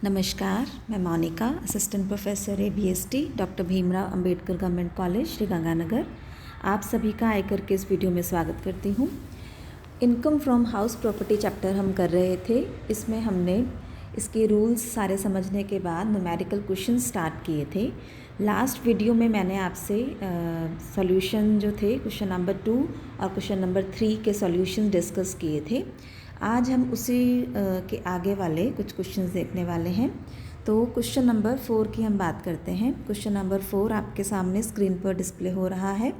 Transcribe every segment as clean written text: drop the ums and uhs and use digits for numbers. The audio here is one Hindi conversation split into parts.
नमस्कार, मैं Monika, assistant professor ABST, doctor Bhimrao Ambedkar government college Sriganganagar. आप सभी का आयकर के इस वीडियो में स्वागत करती हूँ। Income from house property chapter हम कर रहे थे। इसमें हमने इसके रूल्स सारे समझने के बाद न्यूमेरिकल क्वेश्चन स्टार्ट किए थे। लास्ट वीडियो में मैंने आपसे सॉल्यूशन जो थे क्वेश्चन नंबर 2 और क्वेश्चन नंबर 3 के सॉल्यूशन डिस्कस किए थे। आज हम उसी के आगे वाले कुछ क्वेश्चंस देखने वाले हैं। तो क्वेश्चन नंबर 4 की हम बात करते हैं। क्वेश्चन नंबर 4 आपके सामने स्क्रीन पर डिस्प्ले हो रहा है।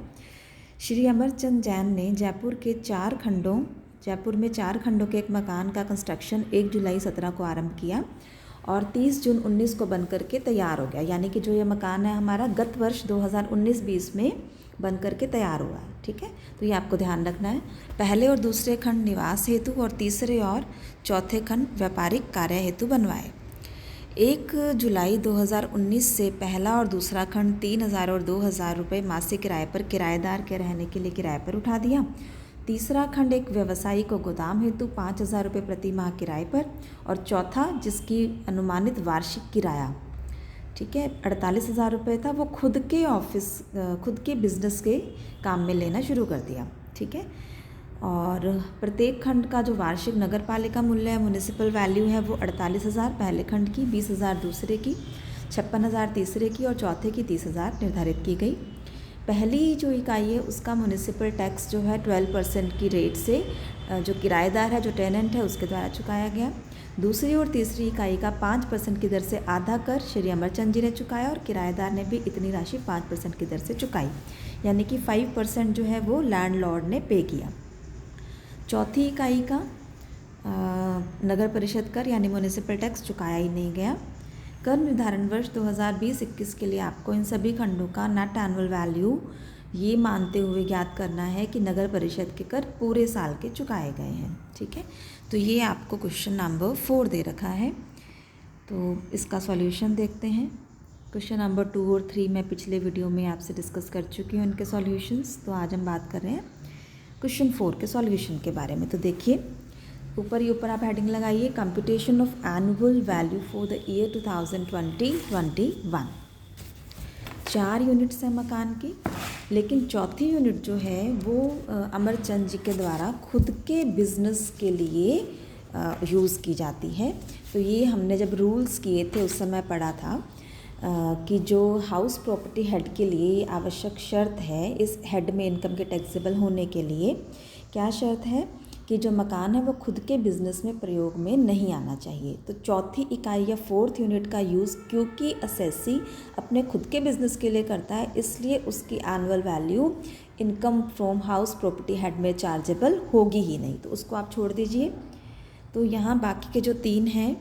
श्री अमरचंद जैन ने जयपुर में 4 खंडों के एक मकान का कंस्ट्रक्शन 1 जुलाई 17 को आरंभ किया और 30 जून 19 को बन करके तैयार हो गया। यानी कि जो ये मकान है हमारा गत वर्ष 2019-20 में बन करके तैयार हुआ है। ठीक है, तो ये आपको ध्यान रखना है। पहले और दूसरे खंड निवास हेतु और तीसरे और चौथे खंड व्यापारिक कार्य हेतु बनवाए। 1 जुलाई 2019 से पहला और दूसरा खंड 3,000 और 2,000 रुपये मासिक किराए पर किराएदार के रहने के लिए किराए पर उठा दिया। तीसरा खंड एक व्यवसायी को गोदाम हेतु 5,000 रुपये प्रति माह किराए पर, और चौथा जिसकी अनुमानित वार्षिक किराया 48,000 रुपये था, वो खुद के बिजनेस के काम में लेना शुरू कर दिया। ठीक है, और प्रत्येक खंड का जो वार्षिक नगर पालिका मूल्य है, म्यूनिसिपल वैल्यू है, वो 48,000 पहले खंड की, 20,000 दूसरे की, 56,000 तीसरे की और चौथे की 30,000 निर्धारित की गई। पहली जो इकाई है उसका म्यूनिसिपल टैक्स जो है 12% की रेट से जो किराएदार है, जो टेनेंट है, उसके द्वारा चुकाया गया। दूसरी और तीसरी इकाई का 5% की दर से आधा कर श्री अमरचंद जी ने चुकाया और किराएदार ने भी इतनी राशि 5% की दर से चुकाई। यानी कि 5% जो है वो लैंडलॉर्ड ने पे किया। चौथी इकाई का नगर परिषद कर यानी म्यूनिसिपल टैक्स चुकाया ही नहीं गया। कर निर्धारण वर्ष 2020-21 के लिए आपको इन सभी खंडों का नेट एनुअल वैल्यू ये मानते हुए ज्ञात करना है कि नगर परिषद के कर पूरे साल के चुकाए गए हैं। ठीक है, तो ये आपको क्वेश्चन नंबर 4 दे रखा है। तो इसका सॉल्यूशन देखते हैं। क्वेश्चन नंबर 2 और 3 मैं पिछले वीडियो में आपसे डिस्कस कर चुकी हूँ इनके सॉल्यूशंस। तो आज हम बात कर रहे हैं क्वेश्चन 4 के सॉल्यूशन के बारे में। तो देखिए, ऊपर आप हेडिंग लगाइए, computation of annual value for the year 2020-21। 4 units हैं मकान की, लेकिन चौथी यूनिट जो है वो अमरचंद जी के द्वारा खुद के बिज़नेस के लिए यूज़ की जाती है। तो ये हमने जब रूल्स किए थे उस समय पढ़ा था कि जो हाउस प्रॉपर्टी हेड के लिए आवश्यक शर्त है, इस हेड में इनकम के टैक्सेबल होने के लिए क्या शर्त है कि जो मकान है वो खुद के बिज़नेस में प्रयोग में नहीं आना चाहिए। तो चौथी इकाई या 4th यूनिट का यूज़ क्योंकि असेसी अपने खुद के बिज़नेस के लिए करता है, इसलिए उसकी annual value income from house property head में चार्जेबल होगी ही नहीं। तो उसको आप छोड़ दीजिए। तो यहाँ बाकी के जो 3 हैं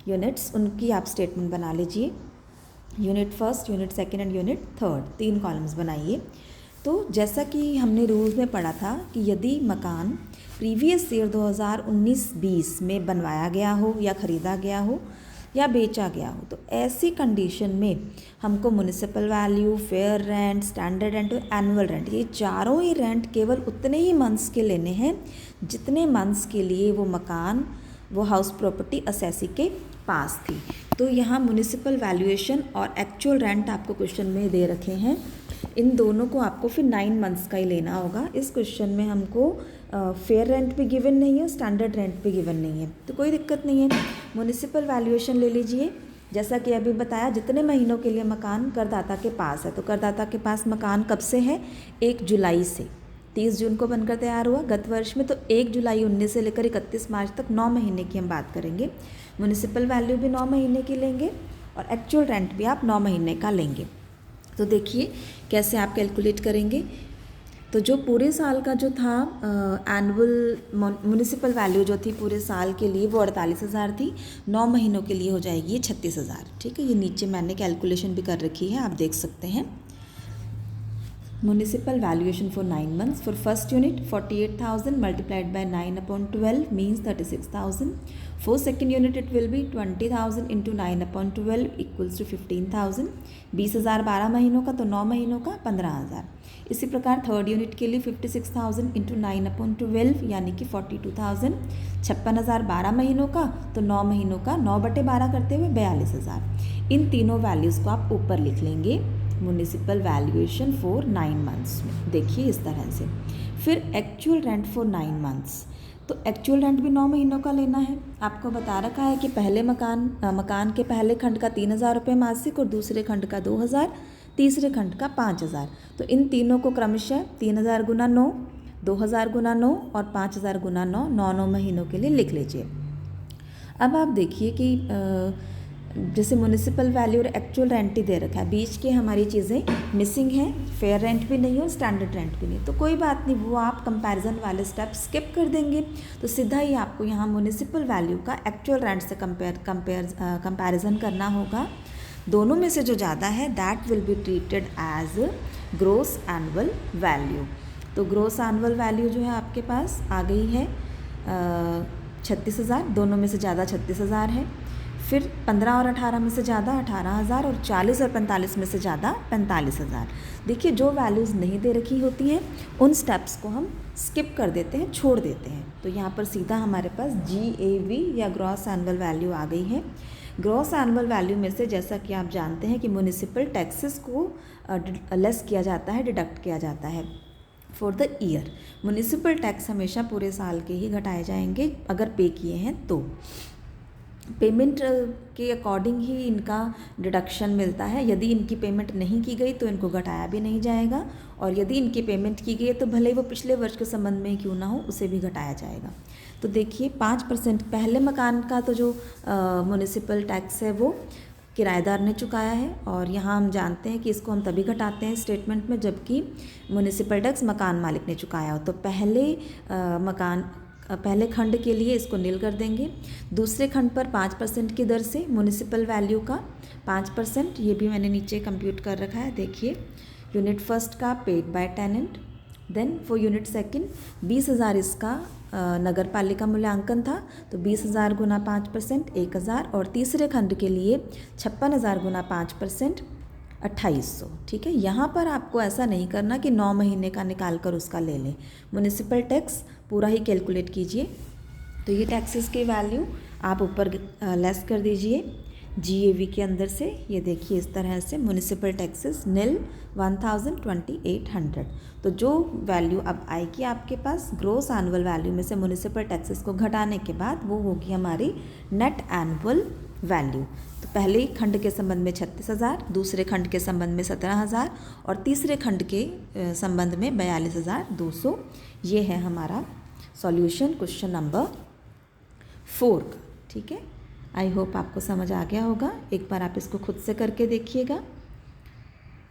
यूनिट्स, उनकी आप स्टेटमेंट बना लीजिए। Unit first, unit second and unit third, 3 columns बनाइए। तो जैसा कि हमने रूल्स में पढ़ा था कि यदि मकान प्रीवियस ईयर 2019-20 में बनवाया गया हो या ख़रीदा गया हो या बेचा गया हो, तो ऐसी कंडीशन में हमको municipal value, fair rent, standard rent और एनुअल रेंट, ये चारों ही रेंट केवल उतने ही मंथ्स के लेने हैं जितने मंथ्स के लिए वो मकान, वो हाउस प्रॉपर्टी असेसी के पास थी। तो यहाँ म्यूनिसिपल वैल्यूएशन और एक्चुअल रेंट आपको क्वेश्चन में दे रखे हैं। इन दोनों को आपको फिर 9 मंथ्स का ही लेना होगा। इस क्वेश्चन में हमको फेयर रेंट भी गिवन नहीं है, स्टैंडर्ड रेंट भी गिवन नहीं है, तो कोई दिक्कत नहीं है। म्यूनिसिपल वैल्यूएशन ले लीजिए। जैसा कि अभी बताया, जितने महीनों के लिए मकान करदाता के पास है, तो करदाता के पास मकान कब से है? 1 जुलाई से 30 जून को बनकर तैयार हुआ गत वर्ष में। तो 1 जुलाई 19 से लेकर 31 मार्च तक 9 महीने की हम बात करेंगे। म्यूनिसिपल वैल्यू भी 9 महीने की लेंगे और एक्चुअल रेंट भी आप 9 महीने का लेंगे। तो देखिए कैसे आप कैलकुलेट करेंगे। तो जो पूरे साल का जो था एनुअल म्यूनिसिपल वैल्यू जो थी पूरे साल के लिए वो 48,000 थी, 9 महीनों के लिए हो जाएगी ये 36,000। ठीक है, ये नीचे मैंने कैलकुलेशन भी कर रखी है, आप देख सकते हैं। Municipal valuation for 9 months for first unit 48,000 multiplied by 9/12 means 36,000। For second unit it will be 20,000 into 9/12 equals to 15,000. 20,000 12 महीनों का, तो 9 महीनों का 15,000. इसी प्रकार थर्ड यूनिट के लिए 56,000 इंटू 9/12 यानी कि 42,000. 56,000 12 महीनों का, तो 9 महीनों का 9/12 करते हुए 42,000. इन तीनों वैल्यूज़ को आप ऊपर लिख लेंगे म्यूनिसिपल वैल्यूएशन फॉर 9 मंथ्स में. देखिए इस तरह से. फिर एक्चुअल रेंट फॉर 9 मंथ्स. तो एक्चुअल रेंट भी 9 महीनों का लेना है. आपको बता रखा है कि पहले मकान के पहले खंड का 3,000 रुपये मासिक और दूसरे खंड का 2,000, तीसरे खंड का 5,000. तो इन तीनों को क्रमशः 3,000 गुना 9, 2,000 गुना 9 और 5,000 गुना 9, 9 महीनों के लिए लिख लीजिए. अब आप देखिए कि जैसे म्यूनिसिपल वैल्यू और एक्चुअल रेंट ही दे रखा है, बीच के हमारी चीज़ें मिसिंग हैं. फेयर रेंट भी नहीं और स्टैंडर्ड रेंट भी नहीं. तो कोई बात नहीं, वो आप कंपैरिजन वाले स्टेप स्किप कर देंगे. तो सीधा ही आपको यहाँ म्यूनिसिपल वैल्यू का एक्चुअल रेंट से कंपैरिजन करना होगा. दोनों में से जो ज़्यादा है that will be treated as gross annual value. तो ग्रोस एनुअल वैल्यू जो है आपके पास आ गई है 36,000. दोनों में से ज़्यादा 36,000 है. फिर 15 और 18 में से ज़्यादा 18,000 और 40 और 45 में से ज़्यादा 45,000. देखिए जो वैल्यूज़ नहीं दे रखी होती हैं उन स्टेप्स को हम स्किप कर देते हैं, छोड़ देते हैं. तो यहाँ पर सीधा हमारे पास GAV या ग्रॉस एनुअल वैल्यू आ गई है. ग्रॉस एनुअल वैल्यू में से जैसा कि आप जानते हैं कि म्यूनिसिपल टैक्सेस को लेस किया जाता है, डिडक्ट किया जाता है for the year. Municipal tax हमेशा पूरे साल के ही घटाए जाएंगे अगर पे किए हैं तो. पेमेंट के अकॉर्डिंग ही इनका डिडक्शन मिलता है. यदि इनकी पेमेंट नहीं की गई तो इनको घटाया भी नहीं जाएगा, और यदि इनकी पेमेंट की गई है तो भले ही वो पिछले वर्ष के संबंध में क्यों ना हो उसे भी घटाया जाएगा. तो देखिए 5% पहले मकान का तो जो म्यूनिसिपल टैक्स है वो किराएदार ने चुकाया है, और यहाँ हम जानते हैं कि इसको हम तभी घटाते हैं स्टेटमेंट में जबकि म्यूनिसिपल टैक्स मकान मालिक ने चुकाया हो. तो पहले खंड के लिए इसको नील कर देंगे. दूसरे खंड पर 5% की दर से म्यूनिसिपल वैल्यू का 5%, ये भी मैंने नीचे कंप्यूट कर रखा है. देखिए यूनिट फर्स्ट का paid by tenant, then for unit second 20,000 इसका नगर पालिका मूल्यांकन था, तो 20,000 गुना 5% 1,000, और तीसरे खंड के लिए 56,000 गुना 5% 2,800. ठीक है. यहाँ पर आपको ऐसा नहीं करना कि 9 महीने का निकाल कर उसका ले लें. म्यूनिसिपल टैक्स पूरा ही कैलकुलेट कीजिए. तो ये टैक्सेस की वैल्यू आप ऊपर लेस कर दीजिए GAV के अंदर से. ये देखिए इस तरह से म्यूनिसिपल टैक्सेस नील 1,2800. तो जो वैल्यू अब आएगी आपके पास ग्रोस एनुअल वैल्यू में से म्यूनिसिपल टैक्सेस को घटाने के बाद वो होगी हमारी नेट एनुअल वैल्यू. तो पहले खंड के संबंध में 36,000, दूसरे खंड के संबंध में 17,000 और तीसरे खंड के संबंध में 42,200. ये है हमारा सॉल्यूशन क्वेश्चन नंबर 4 का. ठीक है. आई होप आपको समझ आ गया होगा. एक बार आप इसको खुद से करके देखिएगा.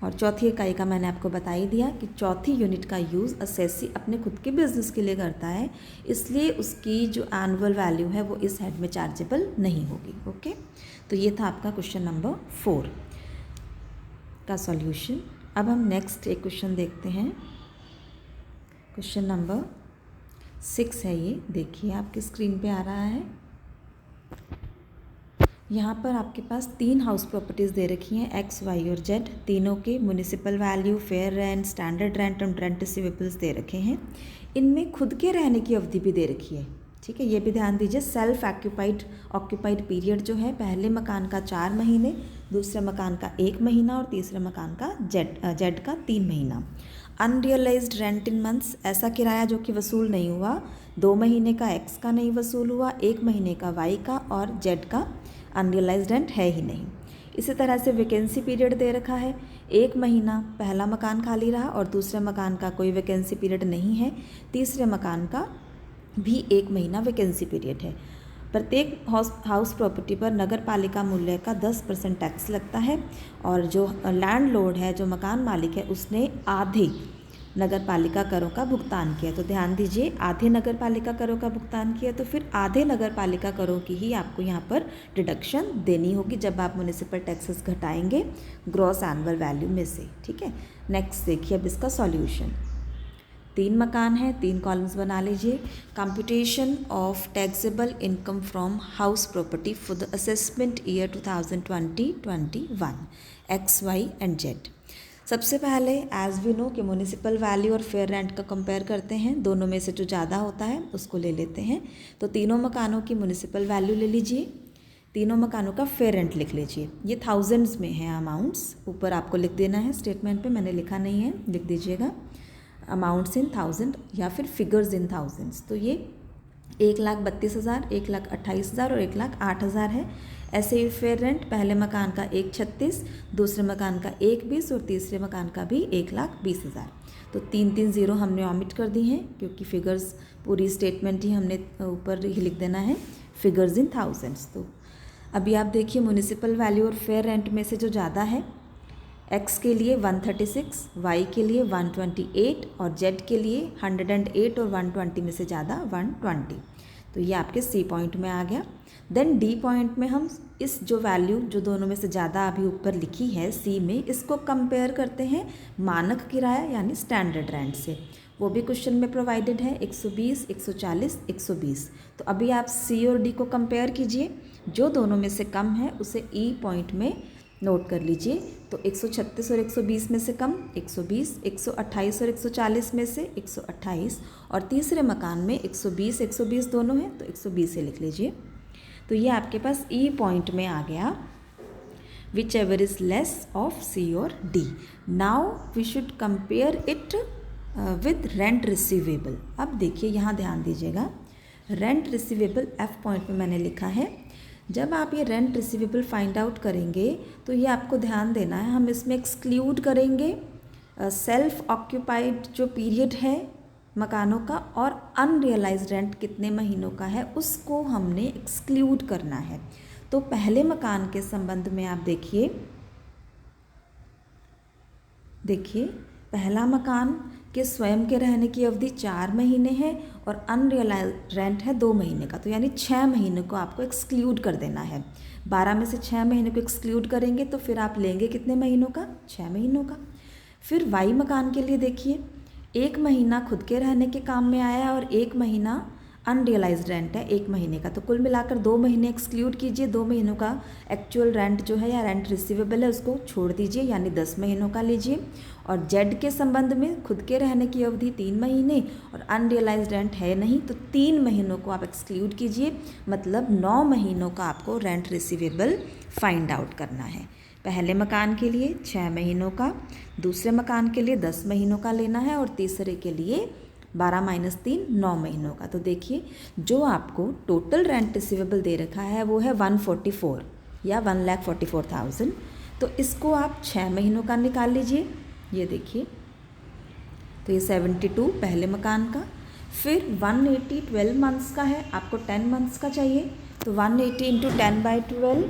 और चौथी इकाई का मैंने आपको बता ही दिया कि चौथी यूनिट का यूज़ असेसी अपने खुद के बिजनेस के लिए करता है, इसलिए उसकी जो एनुअल वैल्यू है वो इस हेड में चार्जेबल नहीं होगी. ओके. तो ये था आपका क्वेश्चन नंबर 4 का सॉल्यूशन. अब हम नेक्स्ट एक क्वेश्चन देखते हैं. क्वेश्चन नंबर 6 है ये. देखिए आपकी स्क्रीन पे आ रहा है. यहाँ पर आपके पास 3 हाउस प्रॉपर्टीज़ दे रखी हैं X, Y और Z. तीनों के municipal value, fair rent, standard rent और रेंट रिसीवेबल्स दे रखे हैं. इनमें खुद के रहने की अवधि भी दे रखी है. ठीक है. ये भी ध्यान दीजिए. सेल्फ ऑक्यूपाइड पीरियड जो है पहले मकान का 4 महीने, दूसरे मकान का 1 महीना और तीसरे मकान का जेड का 3 महीना. अनरियलाइज्ड रेंट इन मंथ्स, ऐसा किराया जो कि वसूल नहीं हुआ. 2 महीने का X का नहीं वसूल हुआ, 1 महीने का Y का और Z का अनरियलाइज्ड रेंट है ही नहीं. इसी तरह से वैकेंसी पीरियड दे रखा है. 1 महीना पहला मकान खाली रहा और दूसरे मकान का कोई वैकेंसी पीरियड नहीं है. तीसरे मकान का भी 1 महीना वैकेंसी पीरियड है. प्रत्येक हाउस प्रॉपर्टी पर नगर पालिका मूल्य का 10% टैक्स लगता है, और जो लैंडलॉर्ड है, जो मकान मालिक है, उसने आधे नगर पालिका करों का भुगतान किया. तो ध्यान दीजिए आधे नगर पालिका करों का भुगतान किया तो फिर आधे नगर पालिका करों की ही आपको यहाँ पर डिडक्शन देनी होगी जब आप म्यूनिसिपल टैक्सेस घटाएंगे ग्रॉस एनुअल वैल्यू में से. ठीक है. नेक्स्ट देखिए अब इसका सॉल्यूशन. 3 मकान है, 3 कॉलम्स बना लीजिए। Computation of taxable income from house property for the assessment year 2020-21 X, Y and Z. सबसे पहले एज वी नो कि म्यूनिसिपल वैल्यू और फेयर रेंट का कंपेयर करते हैं, दोनों में से जो ज़्यादा होता है उसको ले लेते हैं। तो तीनों मकानों की म्यूनिसिपल वैल्यू ले लीजिए, तीनों मकानों का फेयर रेंट लिख लीजिए। ये थाउजेंड्स में है अमाउंट्स, ऊपर आपको लिख देना है स्टेटमेंट पे, मैंने लिखा नहीं है, लिख दीजिएगा अमाउंट्स इन थाउजेंड या फिर फिगर्स इन थाउजेंड्स। तो ये 1,32,000, 1,28,000 और 1,08,000 है। ऐसे ही फेयर रेंट पहले मकान का 1,36,000, दूसरे मकान का 1,20,000 और तीसरे मकान का भी 1,20,000। तो 3 0 हमने ऑमिट कर दी हैं क्योंकि फिगर्स पूरी स्टेटमेंट ही हमने ऊपर ही लिख देना है, फिगर्स इन थाउजेंड्स। तो अभी आप देखिए म्यूनिसिपल वैल्यू और फेयर रेंट में से जो ज़्यादा है, एक्स के लिए 136, वाई के लिए 128 और जेड के लिए 108 और 120 में से ज़्यादा 120। तो ये आपके सी पॉइंट में आ गया। देन डी पॉइंट में हम इस जो वैल्यू जो दोनों में से ज़्यादा अभी ऊपर लिखी है सी में, इसको कंपेयर करते हैं मानक किराया यानी स्टैंडर्ड रेंट से। वो भी क्वेश्चन में प्रोवाइडेड है 120, 140, 120। तो अभी आप सी और डी को कंपेयर कीजिए, जो दोनों में से कम है उसे ई पॉइंट में नोट कर लीजिए। तो 136 और 120 में से कम 120, 128 और 140 में से 128 और तीसरे मकान में 120, 120 दोनों हैं तो 120 से लिख लीजिए। तो ये आपके पास ई पॉइंट में आ गया, whichever is less of C और D. Now we should compare it with rent receivable. अब देखिए यहाँ ध्यान दीजिएगा, रेंट रिसीवेबल एफ पॉइंट में मैंने लिखा है। जब आप ये रेंट रिसीवेबल फाइंड आउट करेंगे तो ये आपको ध्यान देना है, हम इसमें एक्सक्लूड करेंगे सेल्फ ऑक्यूपाइड जो पीरियड है मकानों का और अनरियलाइज्ड रेंट कितने महीनों का है उसको हमने एक्सक्लूड करना है। तो पहले मकान के संबंध में आप देखिए पहला मकान के स्वयं के रहने की अवधि 4 महीने है और अनरियलाइज्ड रेंट है 2 महीने का, तो यानी 6 महीने को आपको एक्सक्लूड कर देना है। 12 में से 6 महीने को एक्सक्लूड करेंगे तो फिर आप लेंगे कितने महीनों का, 6 महीनों का। फिर वाई मकान के लिए देखिए, 1 महीना खुद के रहने के काम में आया और 1 महीना अनरियलाइज्ड रेंट है 1 महीने का, तो कुल मिलाकर 2 महीने एक्सक्लूड कीजिए। 2 महीनों का एक्चुअल रेंट जो है या रेंट रिसीवेबल है उसको छोड़ दीजिए, यानी 10 महीनों का लीजिए। और जेड के संबंध में खुद के रहने की अवधि 3 महीने और अनरियलाइज्ड रेंट है नहीं, तो 3 महीनों को आप एक्सक्लूड कीजिए, मतलब 9 महीनों का आपको रेंट रिसीवेबल फाइंड आउट करना है। पहले मकान के लिए 6 महीनों का, दूसरे मकान के लिए 10 महीनों का लेना है और तीसरे के लिए 12 - 3 9 महीनों का। तो देखिए जो आपको टोटल रेंट रिसीवेबल दे रखा है वो है 144 या 1,44,000। तो इसको आप 6 महीनों का निकाल लीजिए, ये देखिए। तो ये 72 पहले मकान का, फिर 180 12 मंथ्स का है, आपको 10 मंथ्स का चाहिए तो 180 इंटू 10/12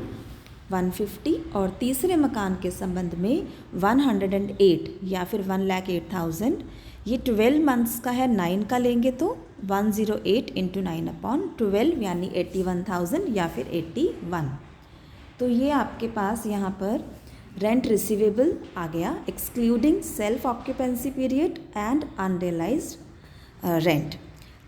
150। और तीसरे मकान के संबंध में 108 या फिर 1,08,000, ये 12 मंथ्स का है, 9 का लेंगे तो 108 इंटू 9/12 यानी 81,000 या फिर 81। तो ये आपके पास यहाँ पर रेंट रिसीवेबल आ गया, excluding self occupancy period and unrealised rent.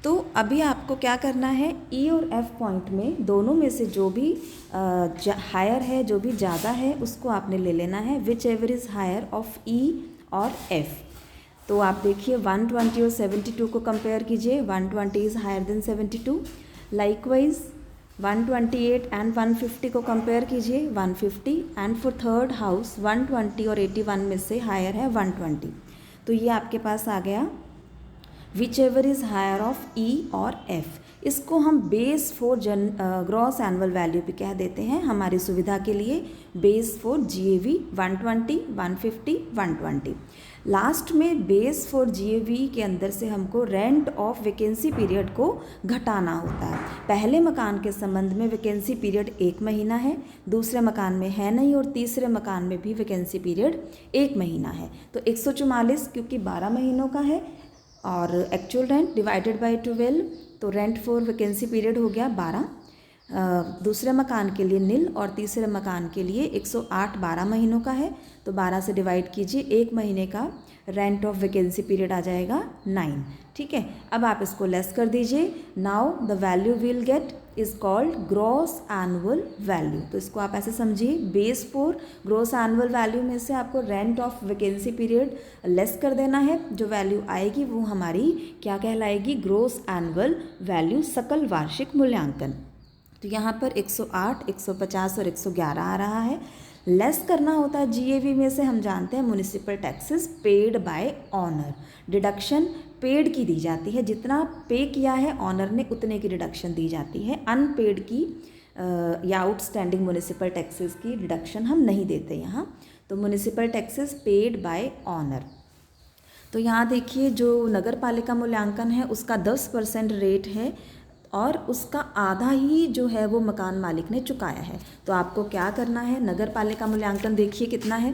तो अभी आपको क्या करना है, ई और एफ पॉइंट में दोनों में से जो भी हायर है, जो भी ज़्यादा है उसको आपने ले लेना है, whichever is higher of E और एफ। तो आप देखिए 120 और 72 को कंपेयर कीजिए, 120 is higher than 72। Likewise 128 and 150 को कंपेयर कीजिए, 150 एंड फॉर थर्ड हाउस 120 और 81 में से हायर है 120। तो ये आपके पास आ गया whichever is higher of E और एफ। इसको हम base for gross annual value भी कह देते हैं हमारी सुविधा के लिए, बेस फॉर GAV 120, 150, 120। लास्ट में बेस फॉर GAV के अंदर से हमको रेंट ऑफ वैकेंसी पीरियड को घटाना होता है। पहले मकान के संबंध में वैकेंसी पीरियड 1 महीना है, दूसरे मकान में है नहीं और तीसरे मकान में भी वैकेंसी पीरियड 1 महीना है। तो 144 क्योंकि 12 महीनों का है और एक्चुअल रेंट डिवाइडेड बाय 12, तो रेंट फॉर वैकेंसी पीरियड हो गया 12। दूसरे मकान के लिए नील और तीसरे मकान के लिए 108 12 महीनों का है, तो 12 से डिवाइड कीजिए, 1 महीने का रेंट ऑफ वैकेंसी पीरियड आ जाएगा 9। ठीक है, अब आप इसको लेस कर दीजिए। Now the value will get is called gross annual value. तो इसको आप ऐसे समझिए, base for gross annual value में से आपको rent of vacancy period less कर देना है। जो वैल्यू आएगी वो हमारी क्या कहलाएगी, ग्रॉस एनुअल वैल्यू, सकल वार्षिक मूल्यांकन। तो यहाँ पर 108, 150 और 111 आ रहा है। लेस करना होता है जीएवी में से, हम जानते हैं municipal taxes paid by honour. Deduction paid की दी जाती है, जितना पे किया है ऑनर ने उतने की डिडक्शन दी जाती है। अनपेड की या आउटस्टैंडिंग म्युनिसिपल टैक्सेस की डिडक्शन हम नहीं देते यहाँ। तो municipal taxes paid by honour. तो यहाँ देखिए, जो नगर पालिका मूल्यांकन है उसका 10% रेट है और उसका आधा ही जो है वो मकान मालिक ने चुकाया है। तो आपको क्या करना है, नगर पालिका मूल्यांकन देखिए कितना है।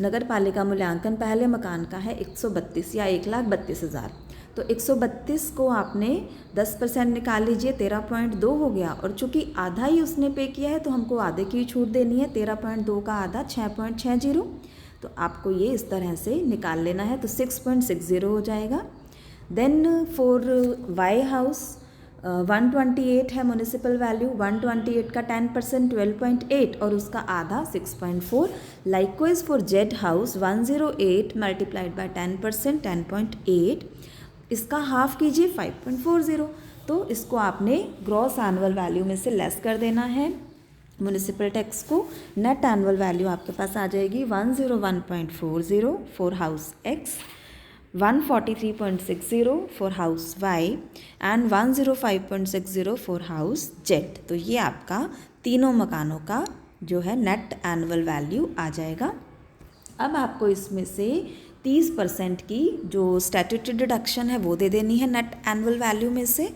नगर पालिका मूल्यांकन पहले मकान का है 132 या 1,32,000। तो 132 को आपने 10% निकाल लीजिए, 13.2 हो गया। और चूंकि आधा ही उसने पे किया है तो हमको आधे की छूट देनी है। 13.2 का आधा 6.60। तो आपको ये इस तरह से निकाल लेना है। तो 6.60 हो जाएगा। देन फॉर वाई हाउस 128 है म्युनिसिपल वैल्यू। 128 का 10% 12.8 और उसका आधा 6.4। Likewise for Z house 108 multiplied by 10% 10.8, इसका हाफ कीजिए 5.40। तो इसको आपने ग्रॉस एनुअल वैल्यू में से लेस कर देना है म्युनिसिपल टैक्स को। नेट एनुअल वैल्यू आपके पास आ जाएगी 101.40 for house X, 143.60 for house Y and 105.60 for house Z. तो ये आपका तीनों मकानों का जो है नेट एनुअल वैल्यू आ जाएगा। अब आपको इसमें से 30% की जो स्टैट्यूटरी डिडक्शन है वो दे देनी है नेट एनुअल वैल्यू में से।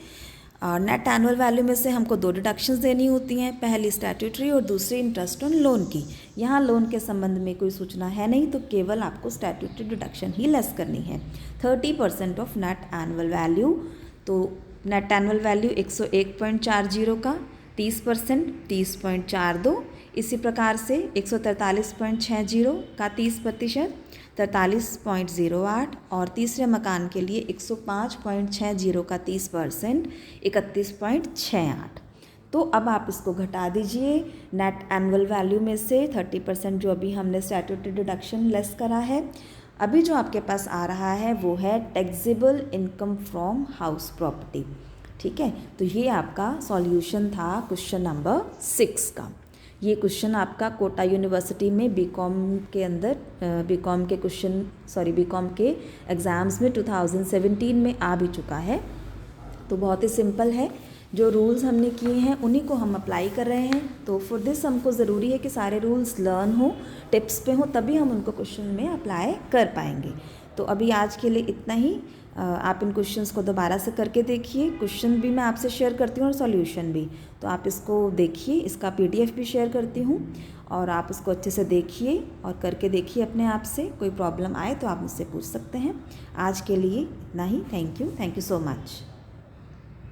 नेट एनुअल वैल्यू में से हमको 2 डिडक्शंस देनी होती हैं, पहली स्टैट्यूटरी और दूसरी इंटरेस्ट ऑन लोन की। यहाँ लोन के संबंध में कोई सूचना है नहीं, तो केवल आपको स्टैट्यूटरी डिडक्शन ही लेस करनी है। 30% ऑफ नेट एनुअल वैल्यू। तो नेट एनुअल वैल्यू 101.40 का 30% 30.42। इसी प्रकार से 143.60 का 30% 43.08 और तीसरे मकान के लिए 105.60 का 30% 31.68। तो अब आप इसको घटा दीजिए नेट एनुअल वैल्यू में से 30% जो अभी हमने स्टैट्यूटरी डिडक्शन लेस करा है। अभी जो आपके पास आ रहा है वो है taxable income from house property. ठीक है, तो ये आपका सॉल्यूशन था क्वेश्चन नंबर 6 का। ये क्वेश्चन आपका कोटा यूनिवर्सिटी में बीकॉम के अंदर बीकॉम के एग्ज़ाम्स में 2017 में आ भी चुका है। तो बहुत ही सिंपल है, जो रूल्स हमने किए हैं उन्हीं को हम अप्लाई कर रहे हैं। तो फॉर दिस हमको ज़रूरी है कि सारे रूल्स लर्न हो, टिप्स पे हो, तभी हम उनको क्वेश्चन में अप्लाई कर पाएंगे। तो अभी आज के लिए इतना ही। आप इन क्वेश्चंस को दोबारा से करके देखिए। क्वेश्चन भी मैं आपसे शेयर करती हूँ और सॉल्यूशन भी, तो आप इसको देखिए। इसका PDF भी शेयर करती हूँ और आप इसको अच्छे से देखिए और करके देखिए अपने आप से। कोई प्रॉब्लम आए तो आप मुझसे पूछ सकते हैं। आज के लिए इतना ही। Thank you so much.